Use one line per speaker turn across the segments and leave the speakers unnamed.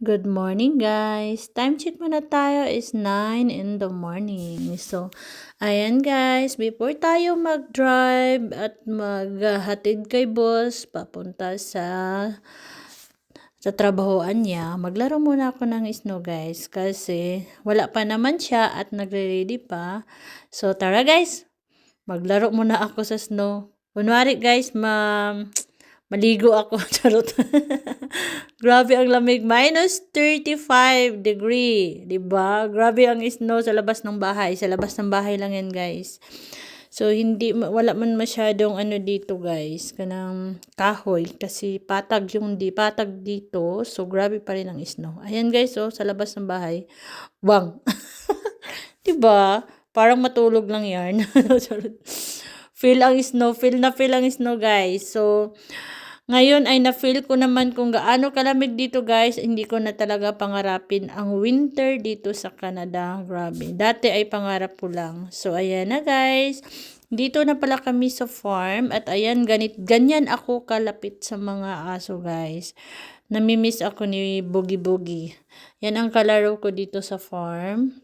Good morning, guys. Time check muna tayo is 9 in the morning. So, ayan guys, before tayo mag-drive at maghatid kay boss papunta sa trabahoan niya, maglaro muna ako ng snow guys kasi wala pa naman siya at nagre-ready pa. So, tara guys, maglaro muna ako sa snow. Kunwari guys, maligo ako. Charot. Grabe ang lamig. -35 degree. Diba? Grabe ang snow sa labas ng bahay. Sa labas ng bahay lang yan, guys. So, wala man masyadong ano dito, guys. Kanang kahoy. Kasi patag dito. So, grabe pa rin ang snow. Ayan, guys, oh, sa labas ng bahay. Wang. Diba? Parang matulog lang yan. Feel ang snow, guys. So, ngayon ay na-feel ko naman kung gaano kalamig dito guys. Hindi ko na talaga pangarapin ang winter dito sa Canada. Grabe. Dati ay pangarap ko lang. So ayan na guys. Dito na pala kami sa farm. At ayan, ganyan ako kalapit sa mga aso guys. Namimiss ako ni Boogie Boogie. Yan ang kalaro ko dito sa farm.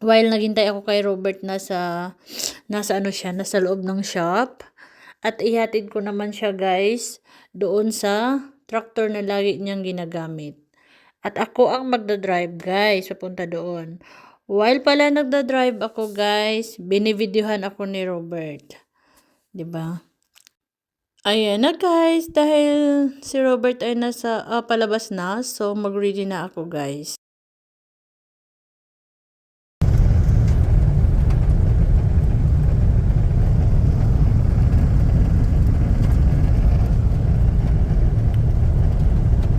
While naghintay ako kay Robert nasa loob ng shop. At ihatid ko naman siya guys doon sa tractor na lagi niyang ginagamit. At ako ang magdadrive guys papunta doon. While pala nagdadrive ako guys, binivideohan ako ni Robert. 'Di ba? Ayan na guys, dahil si Robert ay nasa palabas na, so mag-ready na ako guys.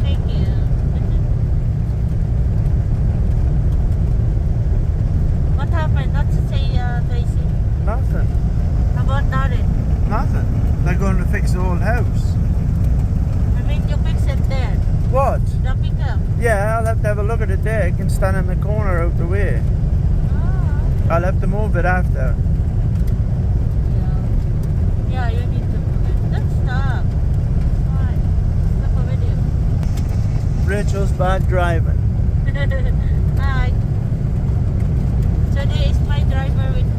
Thank you. What happened? Not to say, Tracy.
Nothing.
How about Darren?
Nothing. They're going to fix the whole house.
I mean, you fix it there.
What?
The pickup.
Yeah, I'll have to have a look at it there. I can stand in the corner out the way.
Ah.
I'll have to move it after.
Yeah, you need to move it. Let's stop. Fine. Stop a video.
Rachel's bad driving.
Hi. Today is my driver with